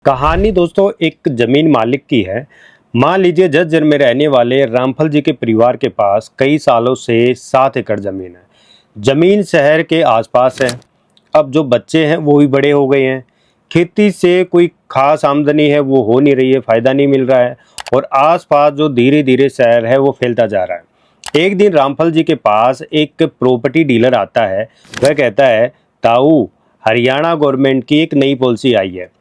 कहानी दोस्तों एक जमीन मालिक की है। मान लीजिए झज्जर में रहने वाले रामफल जी के परिवार के पास कई सालों से 7 एकड़ जमीन है। जमीन शहर के आसपास है। अब जो बच्चे हैं वो भी बड़े हो गए हैं। खेती से कोई खास आमदनी है वो हो नहीं रही है, फायदा नहीं मिल रहा है और आसपास जो धीरे धीरे शहर है वो फैलता जा रहा है। एक दिन रामफल जी के पास एक प्रॉपर्टी डीलर आता है। वह कहता है, ताऊ, हरियाणा गवर्नमेंट की एक नई पॉलिसी आई है।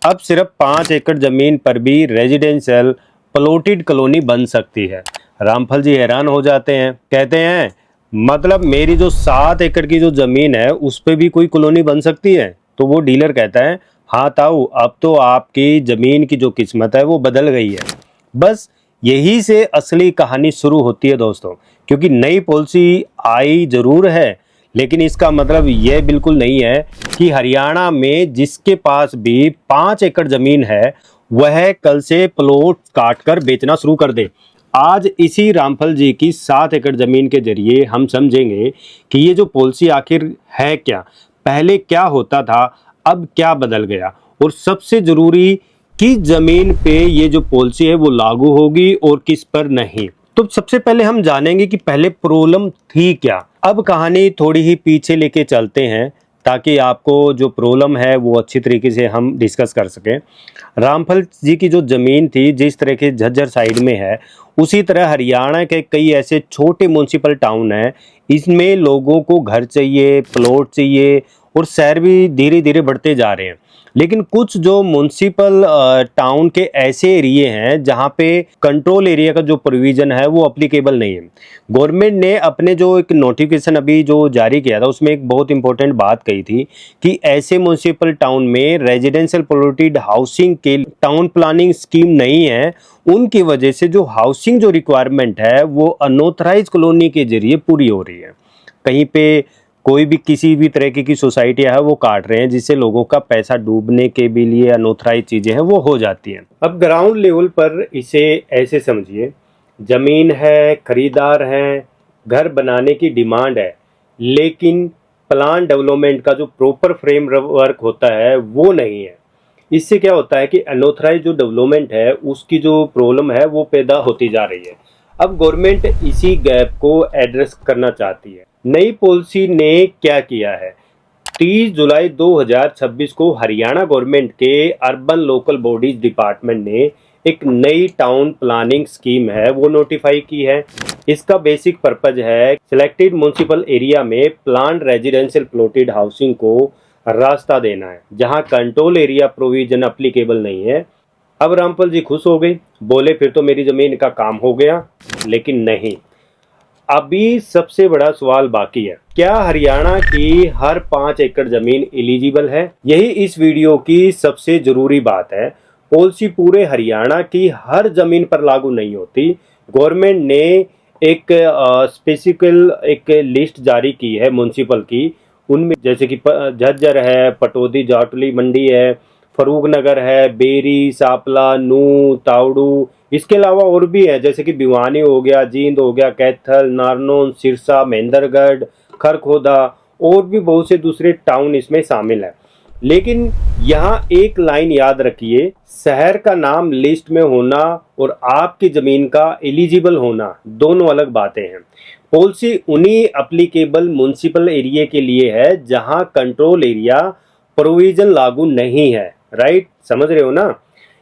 अब सिर्फ 5 एकड़ जमीन पर भी रेजिडेंशियल प्लॉटेड कॉलोनी बन सकती है। रामफल जी हैरान हो जाते हैं, कहते हैं मतलब मेरी जो 7 एकड़ की जो जमीन है उस पे भी कोई कॉलोनी बन सकती है? तो वो डीलर कहता है, हाँ ताऊ, अब तो आपकी जमीन की जो किस्मत है वो बदल गई है। बस यही से असली कहानी शुरू होती है दोस्तों, क्योंकि नई पॉलिसी आई जरूर है लेकिन इसका मतलब यह बिल्कुल नहीं है कि हरियाणा में जिसके पास भी 5 एकड़ जमीन है वह कल से प्लॉट काट कर बेचना शुरू कर दे। आज इसी रामफल जी की 7 एकड़ जमीन के जरिए हम समझेंगे कि ये जो पॉलिसी आखिर है क्या, पहले क्या होता था, अब क्या बदल गया और सबसे जरूरी किस जमीन पे ये जो पॉलिसी है वो लागू होगी और किस पर नहीं। तो सबसे पहले हम जानेंगे कि पहले प्रॉब्लम थी क्या। अब कहानी थोड़ी ही पीछे लेके चलते हैं ताकि आपको जो प्रॉब्लम है वो अच्छी तरीके से हम डिस्कस कर सकें। रामफल जी की जो ज़मीन थी जिस तरह के झज्जर साइड में है, उसी तरह हरियाणा के कई ऐसे छोटे म्यूनसिपल टाउन हैं। इसमें लोगों को घर चाहिए, प्लॉट चाहिए और शहर भी धीरे धीरे बढ़ते जा रहे हैं। लेकिन कुछ जो म्यूनसिपल टाउन के ऐसे एरिए हैं जहाँ पे कंट्रोल एरिया का जो प्रोविज़न है वो अप्लीकेबल नहीं है। गवर्नमेंट ने अपने जो एक नोटिफिकेशन अभी जो जारी किया था उसमें एक बहुत इंपॉर्टेंट बात कही थी कि ऐसे म्यूनसिपल टाउन में रेजिडेंशियल प्लॉटेड हाउसिंग के टाउन प्लानिंग स्कीम नहीं है। उनकी वजह से जो हाउसिंग जो रिक्वायरमेंट है वो अनऑथराइज कॉलोनी के जरिए पूरी हो रही है। कहीं पे कोई भी किसी भी तरह की सोसाइटियां है वो काट रहे हैं जिससे लोगों का पैसा डूबने के भी लिए अनऑथराइज चीजें हैं वो हो जाती हैं। अब ग्राउंड लेवल पर इसे ऐसे समझिए, जमीन है, खरीदार हैं, घर बनाने की डिमांड है, लेकिन प्लान डेवलपमेंट का जो प्रॉपर फ्रेम वर्क होता है वो नहीं है। इससे क्या होता है कि अनऑथराइज जो डेवलपमेंट है उसकी जो प्रॉब्लम है वो पैदा होती जा रही है। अब गवर्नमेंट इसी गैप को एड्रेस करना चाहती है। नई पॉलिसी ने क्या किया है, 30 जुलाई 2026 को हरियाणा गवर्नमेंट के अर्बन लोकल बॉडीज डिपार्टमेंट ने एक नई टाउन प्लानिंग स्कीम है वो नोटिफाई की है। इसका बेसिक पर्पज है सिलेक्टेड म्यूनसिपल एरिया में प्लान रेजिडेंशियल प्लॉटेड हाउसिंग को रास्ता देना है जहां कंट्रोल एरिया प्रोविजन अप्लीकेबल नहीं है। अब रामफल जी खुश हो गए, बोले फिर तो मेरी जमीन का काम हो गया। लेकिन नहीं, अभी सबसे बड़ा सवाल बाकी है, क्या हरियाणा की हर 5 एकड़ जमीन एलिजिबल है? यही इस वीडियो की सबसे जरूरी बात है। पॉलिसी पूरे हरियाणा की हर जमीन पर लागू नहीं होती। गवर्नमेंट ने एक स्पेसिफिक एक लिस्ट जारी की है म्यूनसिपल की, उनमें जैसे कि झज्जर है, पटौदी जाटली मंडी है, फरूक नगर है, बेरी, सापला, नू, तावड़ू, इसके अलावा और भी है जैसे कि भिवानी हो गया, जींद हो गया, कैथल, नारनौल, सिरसा, महेंद्रगढ़, खरखोदा और भी बहुत से दूसरे टाउन इसमें शामिल है। लेकिन यहाँ एक लाइन याद रखिए, शहर का नाम लिस्ट में होना और आपकी जमीन का एलिजिबल होना दोनों अलग बातें हैं। पॉलिसी उन्हीं अप्लीकेबल म्यूनसिपल एरिया के लिए है जहां कंट्रोल एरिया प्रोविजन लागू नहीं है। राइट, समझ रहे हो ना?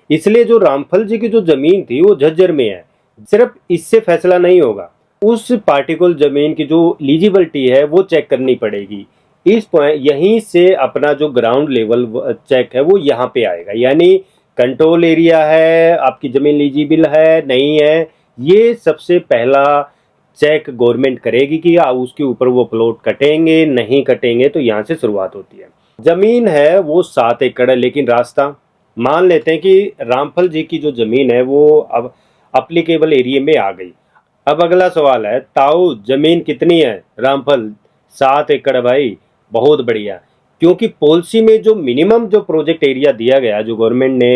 इसलिए जो रामफल जी की जो जमीन थी वो झज्जर में है। सिर्फ इससे फैसला नहीं होगा, उस पार्टिकुलर जमीन की जो एलिजिबिलिटी है वो चेक करनी पड़ेगी। इस पॉइंट यहीं से अपना जो ग्राउंड लेवल चेक है वो यहाँ पे आएगा, यानी कंट्रोल एरिया है, आपकी जमीन एलिजिबल है नहीं है, ये सबसे पहला चेक गवर्नमेंट करेगी कि उसके ऊपर वो प्लॉट कटेंगे नहीं कटेंगे। तो यहाँ से शुरुआत होती है। जमीन है वो 7 एकड़ है, लेकिन रास्ता, मान लेते हैं कि रामफल जी की जो जमीन है वो अब अप्लीकेबल एरिया में आ गई। अब अगला सवाल है, ताऊ जमीन कितनी है? रामफल 7 एकड़ है भाई, बहुत बढ़िया। क्योंकि पॉलिसी में जो मिनिमम जो प्रोजेक्ट एरिया दिया गया, जो गवर्नमेंट ने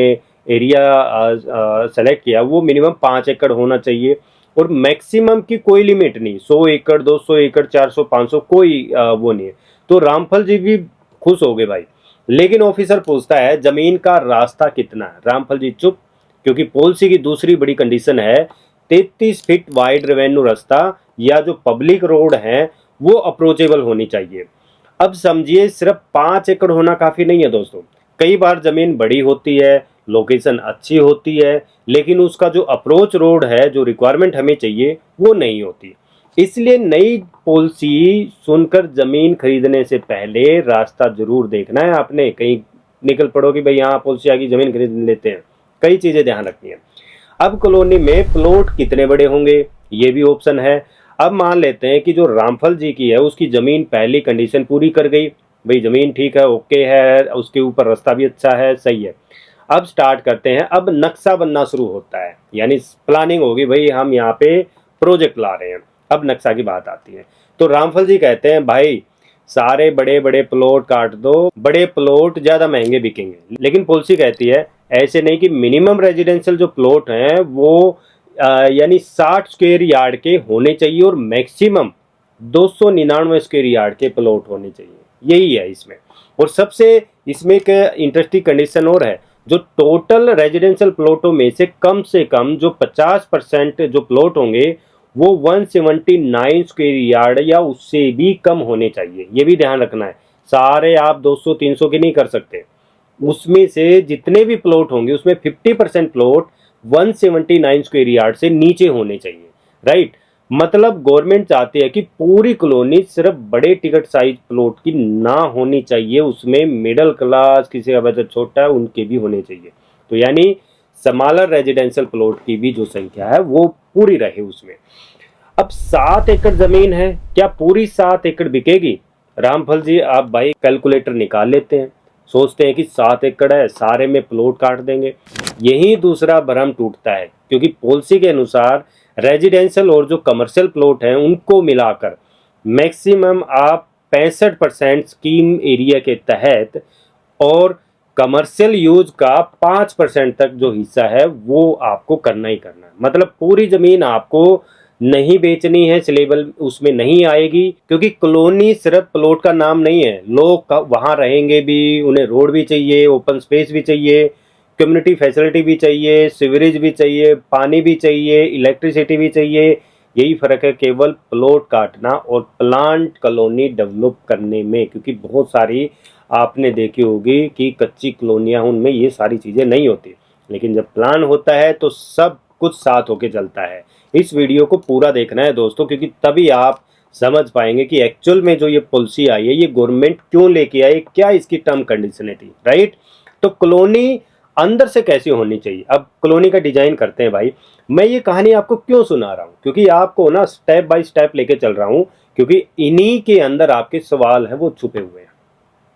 एरिया सेलेक्ट किया, वो मिनिमम 5 एकड़ होना चाहिए और मैक्सिमम की कोई लिमिट नहीं। 100 एकड़, 200 एकड़, 400, 500 कोई वो नहीं है। तो रामफल जी भी खुश हो गए भाई, लेकिन ऑफिसर पूछता है जमीन का रास्ता कितना है। रामफल जी चुप, क्योंकि पॉलिसी की दूसरी बड़ी कंडीशन है 33 फीट वाइड रेवेन्यू रास्ता या जो पब्लिक रोड है वो अप्रोचेबल होनी चाहिए। अब समझिए सिर्फ 5 एकड़ होना काफी नहीं है दोस्तों। कई बार जमीन बड़ी होती है, लोकेशन अच्छी होती है, लेकिन उसका जो अप्रोच रोड है, जो रिक्वायरमेंट हमें चाहिए वो नहीं होती। इसलिए नई पॉलिसी सुनकर जमीन खरीदने से पहले रास्ता जरूर देखना है आपने। कहीं निकल पड़ो कि भाई यहाँ पॉलिसी आ गई जमीन खरीद लेते हैं, कई चीजें ध्यान रखनी है। अब कॉलोनी में प्लॉट कितने बड़े होंगे ये भी ऑप्शन है। अब मान लेते हैं कि जो रामफल जी की है उसकी जमीन पहली कंडीशन पूरी कर गई, भाई जमीन ठीक है, ओके है, उसके ऊपर रास्ता भी अच्छा है, सही है। अब स्टार्ट करते हैं। अब नक्शा बनना शुरू होता है, यानी प्लानिंग होगी, भाई हम यहाँ पे प्रोजेक्ट ला रहे हैं। अब नक्शा की बात आती है। तो रामफल जी कहते हैं भाई सारे बड़े बड़े प्लॉट काट दो, बड़े प्लॉट ज्यादा महंगे बिकेंगे। लेकिन पॉलिसी कहती है ऐसे नहीं, कि मिनिमम रेजिडेंशियल जो प्लॉट हैं वो यानी 60 स्क्वायर यार्ड के होने चाहिए और मैक्सिमम 299 स्क्वायर यार्ड के प्लॉट होने चाहिए। यही है इसमें। और सबसे इसमें एक इंटरेस्टिंग कंडीशन और है, जो टोटल रेजिडेंशियल प्लॉटों में से कम जो 50% जो प्लॉट होंगे वो 179 स्क्वायर यार्ड या उससे भी कम होने चाहिए। ये भी ध्यान रखना है, सारे आप 200-300 के नहीं कर सकते। उसमें से जितने भी प्लॉट होंगे उसमें 50% प्लॉट 179 स्क्वायर यार्ड से नीचे होने चाहिए, राइट। मतलब गवर्नमेंट चाहती है कि पूरी कॉलोनी सिर्फ बड़े टिकट साइज प्लॉट की ना होनी चाहिए, उसमें मिडिल क्लास, किसी का बजट छोटा है, उनके भी होने चाहिए। तो यानी स्मॉलर रेजिडेंशियल प्लॉट की भी जो संख्या है वो पूरी रहे उसमें। अब 7 एकड़ जमीन है, क्या पूरी 7 एकड़ बिकेगी? रामफल जी आप भाई कैलकुलेटर निकाल लेते हैं, सोचते हैं कि 7 एकड़ है, सारे में प्लॉट काट देंगे। यही दूसरा भ्रम टूटता है, क्योंकि पॉलिसी के अनुसार रेजिडेंशियल और जो कमर्शियल प्लॉट हैं उनको मिलाकर मैक्सिमम आप 65% स्कीम एरिया के तहत और कमर्शियल यूज का 5% तक जो हिस्सा है वो आपको करना ही करना है। मतलब पूरी जमीन आपको नहीं बेचनी है, स्लेबल उसमें नहीं आएगी, क्योंकि कॉलोनी सिर्फ प्लॉट का नाम नहीं है, लोग वहां रहेंगे भी, उन्हें रोड भी चाहिए, ओपन स्पेस भी चाहिए, कम्युनिटी फैसिलिटी भी चाहिए, सीवरेज भी चाहिए, पानी भी चाहिए, इलेक्ट्रिसिटी भी चाहिए। यही फर्क है केवल प्लॉट काटना और प्लांट कॉलोनी डेवलप करने में, क्योंकि बहुत सारी आपने देखी होगी कि कच्ची कॉलोनियां, उनमें ये सारी चीजें नहीं होती, लेकिन जब प्लान होता है तो सब कुछ साथ होके चलता है। इस वीडियो को पूरा देखना है दोस्तों, क्योंकि तभी आप समझ पाएंगे कि एक्चुअल में जो ये पॉलिसी आई है ये गवर्नमेंट क्यों लेके आई, क्या इसकी टर्म कंडीशनें थी, राइट। तो कॉलोनी अंदर से कैसी होनी चाहिए, अब कॉलोनी का डिजाइन करते हैं भाई। मैं ये कहानी आपको क्यों सुना रहा हूँ, क्योंकि आपको ना स्टेप बाय स्टेप लेके चल रहा हूँ, क्योंकि इन्हीं के अंदर आपके सवाल है वो छुपे हुए हैं,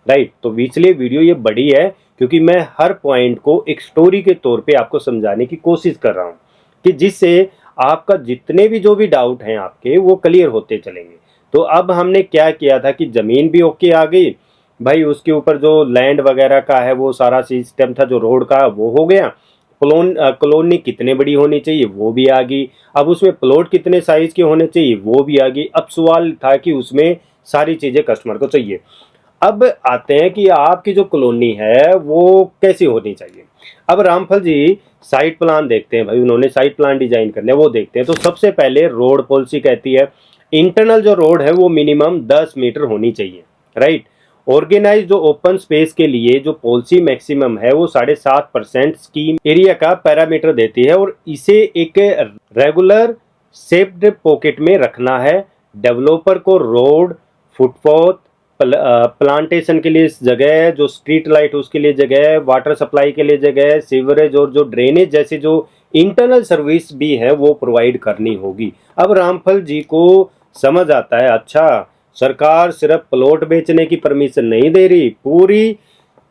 राइट। तो इसलिए वीडियो ये बड़ी है, क्योंकि मैं हर पॉइंट को एक स्टोरी के तौर पे आपको समझाने की कोशिश कर रहा हूँ, कि जिससे आपका जितने भी जो भी डाउट हैं आपके वो क्लियर होते चलेंगे। तो अब हमने क्या किया था कि जमीन भी ओके आ गई भाई, उसके ऊपर जो लैंड वगैरह का है वो सारा सिस्टम था, जो रोड का वो हो गया। कॉलोनी कितने बड़ी होनी चाहिए वो भी आ गई। अब उसमें प्लॉट कितने साइज के होने चाहिए वो भी आ गई। अब सवाल था कि उसमें सारी चीजें कस्टमर को चाहिए। अब आते हैं कि आपकी जो कॉलोनी है वो कैसी होनी चाहिए। अब रामफल जी साइट प्लान देखते हैं भाई, उन्होंने साइट प्लान डिजाइन करने वो देखते हैं। तो सबसे पहले रोड पॉलिसी कहती है इंटरनल जो रोड है वो मिनिमम 10 मीटर होनी चाहिए, राइट। ऑर्गेनाइज जो ओपन स्पेस के लिए जो पॉलिसी मैक्सिमम है वो 7.5% स्कीम एरिया का पैरामीटर देती है, और इसे एक रेगुलर सेफ्ड पॉकेट में रखना है। डेवलपर को रोड, फुटपाथ, प्लांटेशन के लिए जगह, जो स्ट्रीट लाइट उसके लिए जगह, वाटर सप्लाई के लिए जगह, सीवरेज और जो ड्रेनेज जैसे जो इंटरनल सर्विस भी है वो प्रोवाइड करनी होगी। अब रामफल जी को समझ आता है, अच्छा सरकार सिर्फ प्लॉट बेचने की परमिशन नहीं दे रही, पूरी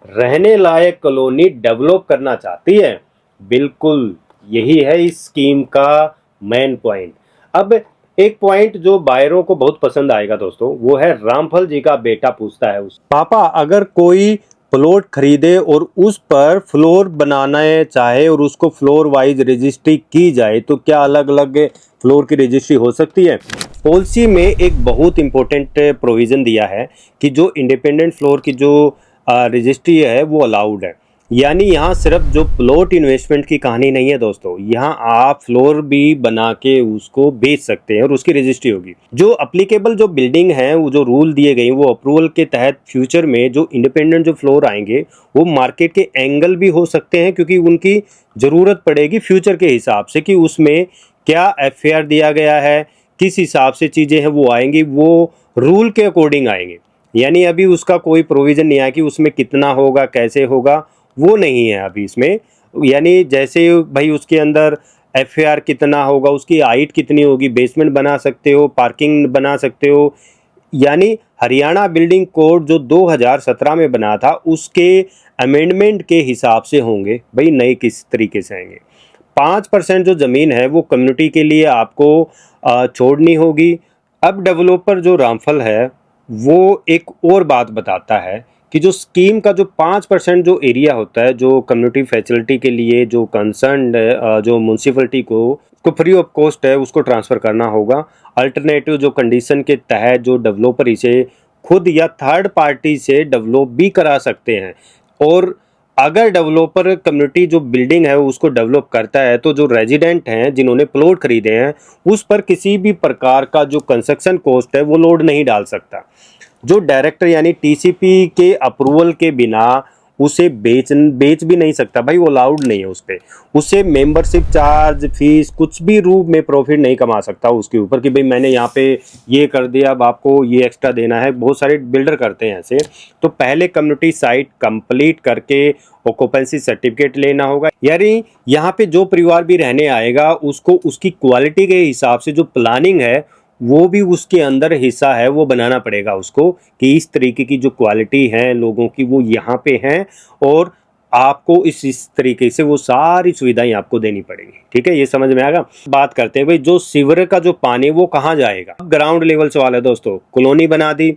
रहने लायक कॉलोनी डेवलप करना चाहती है। बिल्कुल यही है इस स्कीम का मेन पॉइंट। अब एक पॉइंट जो बायरों को बहुत पसंद आएगा दोस्तों, वो है रामफल जी का बेटा पूछता है उस पापा अगर कोई प्लॉट खरीदे और उस पर फ्लोर बनाना चाहे और उसको फ्लोर वाइज रजिस्ट्री की जाए तो क्या अलग अलग फ्लोर की रजिस्ट्री हो सकती है? पॉलिसी में एक बहुत इंपॉर्टेंट प्रोविजन दिया है कि जो इंडिपेंडेंट फ्लोर की जो रजिस्ट्री है वो अलाउड है। यानी यहाँ सिर्फ जो प्लॉट इन्वेस्टमेंट की कहानी नहीं है दोस्तों, यहाँ आप फ्लोर भी बना के उसको बेच सकते हैं और उसकी रजिस्ट्री होगी। जो अप्लीकेबल जो बिल्डिंग है, वो जो रूल दिए गए वो अप्रूवल के तहत फ्यूचर में जो इंडिपेंडेंट जो फ्लोर आएंगे वो मार्केट के एंगल भी हो सकते हैं, क्योंकि उनकी ज़रूरत पड़ेगी फ्यूचर के हिसाब से कि उसमें क्या एफआर दिया गया है, किस हिसाब से चीज़ें हैं वो आएंगी, वो रूल के अकॉर्डिंग आएंगे। यानी अभी उसका कोई प्रोविज़न नहीं आया कि उसमें कितना होगा कैसे होगा, वो नहीं है अभी इसमें। यानी जैसे भाई उसके अंदर एफआर कितना होगा, उसकी हाइट कितनी होगी, बेसमेंट बना सकते हो, पार्किंग बना सकते हो। यानी हरियाणा बिल्डिंग कोड जो 2017 में बना था उसके अमेंडमेंट के हिसाब से होंगे भाई, नए किस तरीके से आएंगे। 5% जो ज़मीन है वो कम्युनिटी के लिए आपको छोड़नी होगी। अब डेवलपर जो रामफल है वो एक और बात बताता है कि जो स्कीम का जो 5% जो एरिया होता है जो कम्युनिटी फैसिलिटी के लिए जो कंसर्न जो म्यूनसिपलिटी को फ्री ऑफ कॉस्ट है उसको ट्रांसफ़र करना होगा। अल्टरनेटिव जो कंडीशन के तहत जो डेवलपर इसे खुद या थर्ड पार्टी से डेवलप भी करा सकते हैं। और अगर डेवलपर कम्युनिटी जो बिल्डिंग है उसको डेवलप करता है तो जो रेजिडेंट हैं जिन्होंने प्लॉट खरीदे हैं उस पर किसी भी प्रकार का जो कंस्ट्रक्शन कॉस्ट है वो लोड नहीं डाल सकता। जो डायरेक्टर यानी टीसीपी के अप्रूवल के बिना उसे बेच भी नहीं सकता भाई, वो अलाउड नहीं है उस पर। उसे मेंबरशिप चार्ज फीस कुछ भी रूप में प्रॉफिट नहीं कमा सकता उसके ऊपर कि भाई मैंने यहाँ पे ये कर दिया अब आपको ये एक्स्ट्रा देना है। बहुत सारे बिल्डर करते हैं ऐसे। तो पहले कम्युनिटी साइट कंप्लीट करके ऑक्यूपेंसी सर्टिफिकेट लेना होगा। यानी यहाँ पे जो परिवार भी रहने आएगा उसको उसकी क्वालिटी के हिसाब से जो प्लानिंग है वो भी उसके अंदर हिस्सा है वो बनाना पड़ेगा उसको, कि इस तरीके की जो क्वालिटी है लोगों की वो यहाँ पे हैं और आपको इस तरीके से वो सारी सुविधाएं आपको देनी पड़ेगी। ठीक है, ये समझ में आएगा। बात करते हैं भाई जो सीवर का जो पानी वो कहाँ जाएगा। ग्राउंड लेवल सवाल है दोस्तों। कॉलोनी बना दी,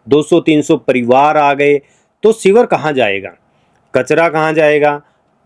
200-300 परिवार आ गए, तो सीवर कहाँ जाएगा, कचरा कहाँ जाएगा,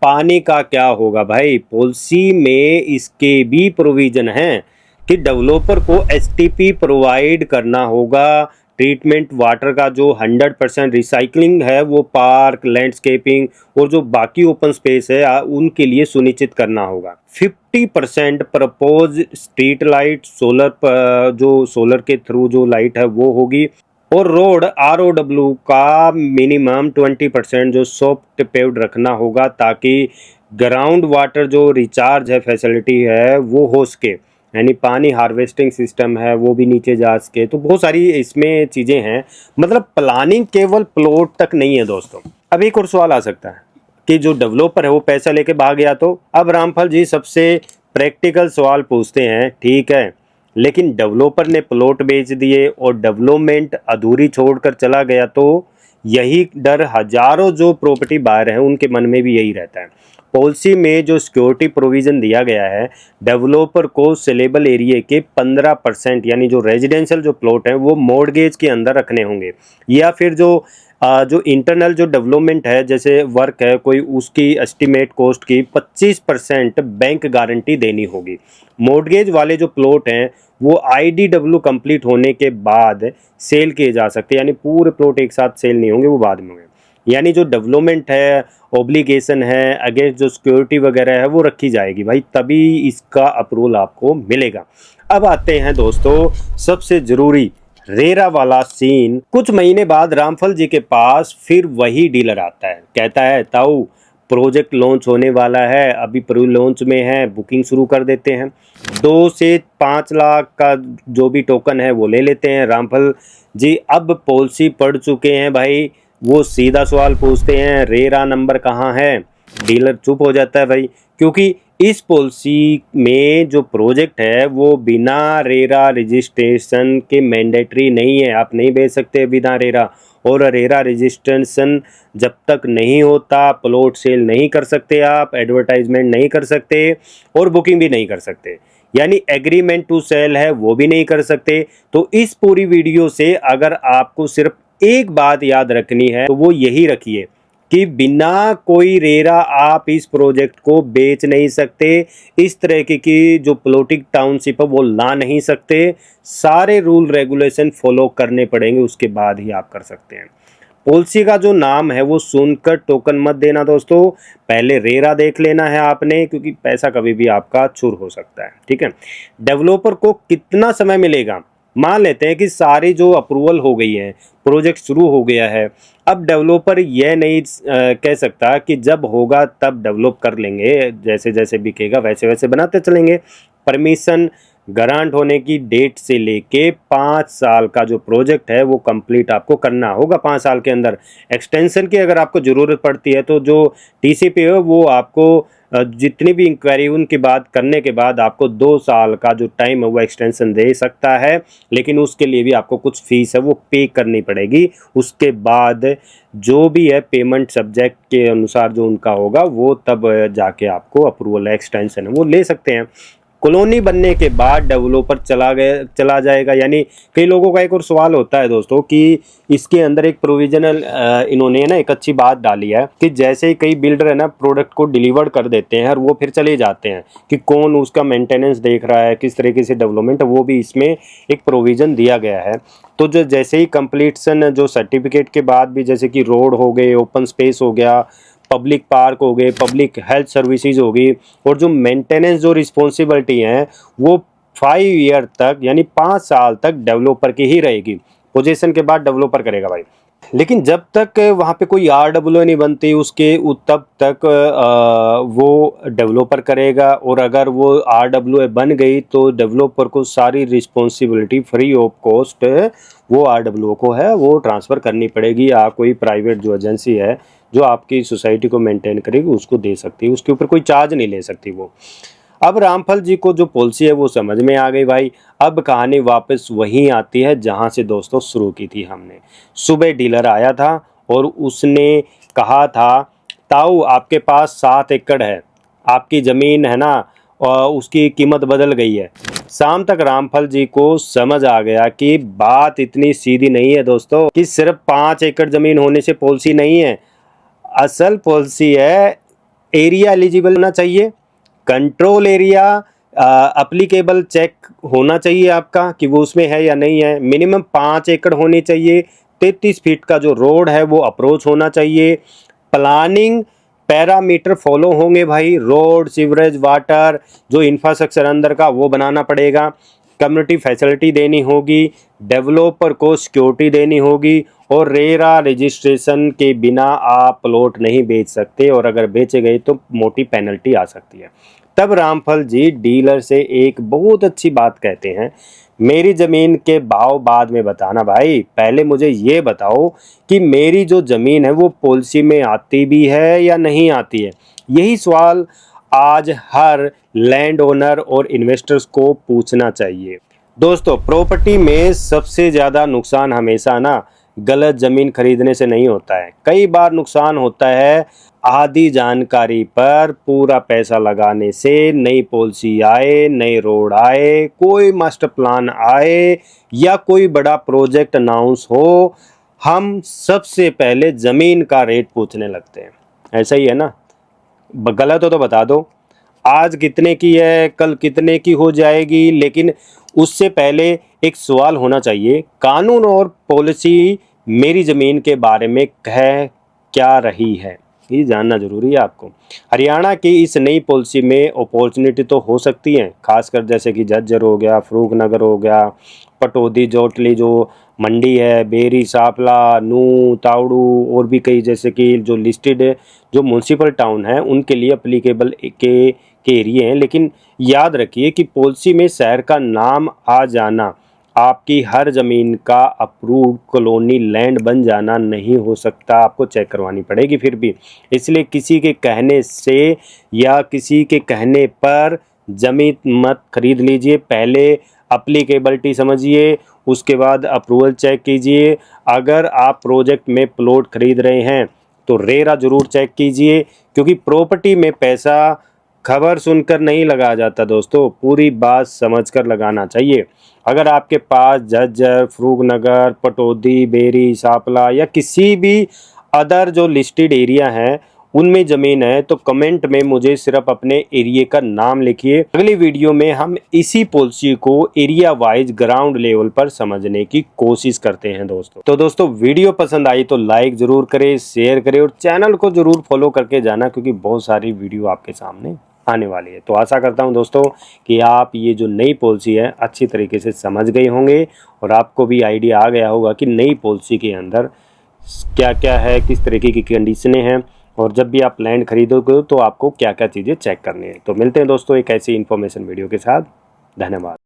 पानी का क्या होगा भाई। पॉलिसी में इसके भी प्रोविजन हैं कि डेवलपर को एसटीपी प्रोवाइड करना होगा। ट्रीटमेंट वाटर का जो 100% रिसाइकलिंग है वो पार्क, लैंडस्केपिंग और जो बाकी ओपन स्पेस है उनके लिए सुनिश्चित करना होगा। 50% प्रपोज स्ट्रीट लाइट सोलर जो सोलर के थ्रू जो लाइट है वो होगी। और रोड ROW का मिनिमम 20% जो सॉफ्ट पेव्ड रखना होगा ताकि ग्राउंड वाटर जो रिचार्ज है फैसिलिटी है वो हो सके। यानी पानी हार्वेस्टिंग सिस्टम है वो भी नीचे जा सके। तो बहुत सारी इसमें चीज़ें हैं। मतलब प्लानिंग केवल प्लॉट तक नहीं है दोस्तों। अब एक और सवाल आ सकता है कि जो डेवलपर है वो पैसा लेके भाग गया, तो अब रामफल जी सबसे प्रैक्टिकल सवाल पूछते हैं। ठीक है, लेकिन डेवलपर ने प्लॉट बेच दिए और डेवलपमेंट अधूरी छोड़कर चला गया, तो यही डर हजारों जो प्रॉपर्टी बायर हैं उनके मन में भी यही रहता है। पॉलिसी में जो सिक्योरिटी प्रोविज़न दिया गया है, डेवलपर को सेलेबल एरिया के 15% यानी जो रेजिडेंशियल जो प्लॉट हैं वो मॉर्गेज के अंदर रखने होंगे, या फिर जो इंटरनल जो डेवलपमेंट है जैसे वर्क है कोई उसकी एस्टिमेट कॉस्ट की 25% बैंक गारंटी देनी होगी। मॉर्गेज वाले जो प्लॉट हैं वो IDW कंप्लीट होने के बाद सेल किए जा सकते हैं। यानी पूरे प्लॉट एक साथ सेल नहीं होंगे, वो बाद में होंगे। यानी जो डेवलपमेंट है, ऑब्लिगेशन है, अगेंस्ट जो सिक्योरिटी वगैरह है वो रखी जाएगी भाई, तभी इसका अप्रूवल आपको मिलेगा। अब आते हैं दोस्तों सबसे ज़रूरी रेरा वाला सीन। कुछ महीने बाद रामफल जी के पास फिर वही डीलर आता है, कहता है ताऊ प्रोजेक्ट लॉन्च होने वाला है, अभी प्री लॉन्च में है, बुकिंग शुरू कर देते हैं। 2 से 5 लाख का जो भी टोकन है वो ले लेते हैं। रामफल जी अब पॉलिसी पढ़ चुके हैं भाई, वो सीधा सवाल पूछते हैं रेरा नंबर कहाँ है। डीलर चुप हो जाता है भाई, क्योंकि इस पॉलिसी में जो प्रोजेक्ट है वो बिना रेरा रजिस्ट्रेशन के मैंडेटरी नहीं है। आप नहीं बेच सकते बिना रेरा, और रेरा रजिस्ट्रेशन जब तक नहीं होता प्लॉट सेल नहीं कर सकते, आप एडवर्टाइजमेंट नहीं कर सकते और बुकिंग भी नहीं कर सकते। यानी एग्रीमेंट टू सेल है वो भी नहीं कर सकते। तो इस पूरी वीडियो से अगर आपको सिर्फ एक बात याद रखनी है तो वो यही रखिए कि बिना कोई रेरा आप इस प्रोजेक्ट को बेच नहीं सकते। इस तरह की जो प्लॉटिंग टाउनशिप है वो ला नहीं सकते। सारे रूल रेगुलेशन फॉलो करने पड़ेंगे, उसके बाद ही आप कर सकते हैं। पॉलिसी का जो नाम है वो सुनकर टोकन मत देना दोस्तों, पहले रेरा देख लेना है आपने, क्योंकि पैसा कभी भी आपका चूर हो सकता है। ठीक है, डेवलपर को कितना समय मिलेगा? मान लेते हैं कि सारी जो अप्रूवल हो गई है, प्रोजेक्ट शुरू हो गया है, अब डेवलपर यह नहीं कह सकता कि जब होगा तब डेवलप कर लेंगे, जैसे जैसे बिकेगा वैसे वैसे बनाते चलेंगे। परमिशन ग्रांट होने की डेट से लेके 5 साल का जो प्रोजेक्ट है वो कंप्लीट आपको करना होगा 5 साल के अंदर। एक्सटेंशन की अगर आपको ज़रूरत पड़ती है तो जो टीसीपी है वो आपको जितनी भी इंक्वायरी उनके बाद करने के बाद आपको 2 साल का जो टाइम है वो एक्सटेंशन दे सकता है, लेकिन उसके लिए भी आपको कुछ फीस है वो पे करनी पड़ेगी। उसके बाद जो भी है पेमेंट सब्जेक्ट के अनुसार जो उनका होगा वो तब जाके आपको अप्रूवल एक्सटेंशन है वो ले सकते हैं। कॉलोनी बनने के बाद डेवलपर चला जाएगा, यानी कई लोगों का एक और सवाल होता है दोस्तों कि इसके अंदर एक प्रोविजनल इन्होंने ना एक अच्छी बात डाली है कि जैसे ही कई बिल्डर है ना प्रोडक्ट को डिलीवर कर देते हैं और वो फिर चले जाते हैं कि कौन उसका मेंटेनेंस देख रहा है, किस तरीके से डेवलपमेंट, वो भी इसमें एक प्रोविज़न दिया गया है। तो जो जैसे ही कंप्लीशन जो सर्टिफिकेट के बाद भी, जैसे कि रोड हो गए, ओपन स्पेस हो गया, पब्लिक पार्क हो गए, पब्लिक हेल्थ सर्विसेज होगी, और जो मेंटेनेंस जो रिस्पॉन्सिबिलिटी है वो 5 ईयर तक यानी 5 साल तक डेवलपर की ही रहेगी। पोजीशन के बाद डेवलपर करेगा भाई, लेकिन जब तक वहाँ पे कोई RWA नहीं बनती उसके तब तक वो डेवलपर करेगा, और अगर वो RWA बन गई तो डेवलपर को सारी रिस्पॉन्सिबिलिटी फ्री ऑफ कॉस्ट वो RWA को है वो ट्रांसफ़र करनी पड़ेगी, या कोई प्राइवेट जो एजेंसी है जो आपकी सोसाइटी को मेंटेन करेगी उसको दे सकती है, उसके ऊपर कोई चार्ज नहीं ले सकती वो। अब रामफल जी को जो पॉलिसी है वो समझ में आ गई भाई। अब कहानी वापस वहीं आती है जहां से दोस्तों शुरू की थी हमने। सुबह डीलर आया था और उसने कहा था ताऊ आपके पास 7 एकड़ है, आपकी ज़मीन है ना, और उसकी कीमत बदल गई है। शाम तक रामफल जी को समझ आ गया कि बात इतनी सीधी नहीं है दोस्तों कि सिर्फ 5 एकड़ ज़मीन होने से पॉलिसी नहीं है। असल पॉलिसी है एरिया एलिजिबल होना चाहिए, कंट्रोल एरिया अप्लीकेबल चेक होना चाहिए आपका कि वो उसमें है या नहीं है, मिनिमम 5 एकड़ होनी चाहिए, 33 फीट का जो रोड है वो अप्रोच होना चाहिए, प्लानिंग पैरामीटर फॉलो होंगे भाई, रोड सीवरेज वाटर जो इंफ्रास्ट्रक्चर अंदर का वो बनाना पड़ेगा, कम्युनिटी फैसिलिटी देनी होगी, डेवलपर को सिक्योरिटी देनी होगी, और रेरा रजिस्ट्रेशन के बिना आप प्लॉट नहीं बेच सकते, और अगर बेचे गए तो मोटी पेनल्टी आ सकती है। तब रामफल जी डीलर से एक बहुत अच्छी बात कहते हैं, मेरी ज़मीन के भाव बाद में बताना भाई, पहले मुझे ये बताओ कि मेरी जो ज़मीन है वो पॉलिसी में आती भी है या नहीं आती है। यही सवाल आज हर लैंड ओनर और इन्वेस्टर्स को पूछना चाहिए। दोस्तों प्रॉपर्टी में सबसे ज़्यादा नुकसान हमेशा ना गलत ज़मीन खरीदने से नहीं होता है, कई बार नुकसान होता है आधी जानकारी पर पूरा पैसा लगाने से। नई पॉलिसी आए, नए रोड आए, कोई मास्टर प्लान आए या कोई बड़ा प्रोजेक्ट अनाउंस हो, हम सबसे पहले ज़मीन का रेट पूछने लगते हैं। ऐसा ही है ना? गलत हो तो बता दो, आज कितने की है कल कितने की हो जाएगी, लेकिन उससे पहले एक सवाल होना चाहिए, कानून और पॉलिसी मेरी ज़मीन के बारे में कह क्या रही है, ये जानना जरूरी है आपको। हरियाणा की इस नई पॉलिसी में अपॉर्चुनिटी तो हो सकती है, खासकर जैसे कि झज्जर हो गया, फरूखनगर हो गया, पटौदी जोटली जो मंडी है, बेरी सापला, नू तावड़ू, और भी कई जैसे कि जो लिस्टेड जो म्यूनसिपल टाउन है उनके लिए अप्लीकेबल के एरिए हैं। लेकिन याद रखिए कि पॉलिसी में शहर का नाम आ जाना आपकी हर ज़मीन का अप्रूव्ड कॉलोनी लैंड बन जाना नहीं हो सकता, आपको चेक करवानी पड़ेगी फिर भी। इसलिए किसी के कहने से या किसी के कहने पर ज़मीन मत खरीद लीजिए, पहले अप्लीकेबिलिटी समझिए, उसके बाद अप्रूवल चेक कीजिए। अगर आप प्रोजेक्ट में प्लॉट खरीद रहे हैं तो रेरा ज़रूर चेक कीजिए, क्योंकि प्रॉपर्टी में पैसा खबर सुनकर नहीं लगाया जाता दोस्तों, पूरी बात समझकर लगाना चाहिए। अगर आपके पास झज्जर, फरूखनगर, पटौदी, बेरी, सापला या किसी भी अदर जो लिस्टेड एरिया हैं उनमें ज़मीन है तो कमेंट में मुझे सिर्फ अपने एरिया का नाम लिखिए। अगली वीडियो में हम इसी पॉलिसी को एरिया वाइज ग्राउंड लेवल पर समझने की कोशिश करते हैं दोस्तों। तो दोस्तों वीडियो पसंद आई तो लाइक ज़रूर करें, शेयर करें और चैनल को ज़रूर फॉलो करके जाना, क्योंकि बहुत सारी वीडियो आपके सामने आने वाली है। तो आशा करता हूं दोस्तों कि आप ये जो नई पॉलिसी है अच्छी तरीके से समझ गए होंगे और आपको भी आइडिया आ गया होगा कि नई पॉलिसी के अंदर क्या क्या है, किस तरीके की कंडीशनें हैं और जब भी आप लैंड खरीदोगे तो आपको क्या क्या चीज़ें चेक करनी है। तो मिलते हैं दोस्तों एक ऐसी इन्फॉर्मेशन वीडियो के साथ। धन्यवाद।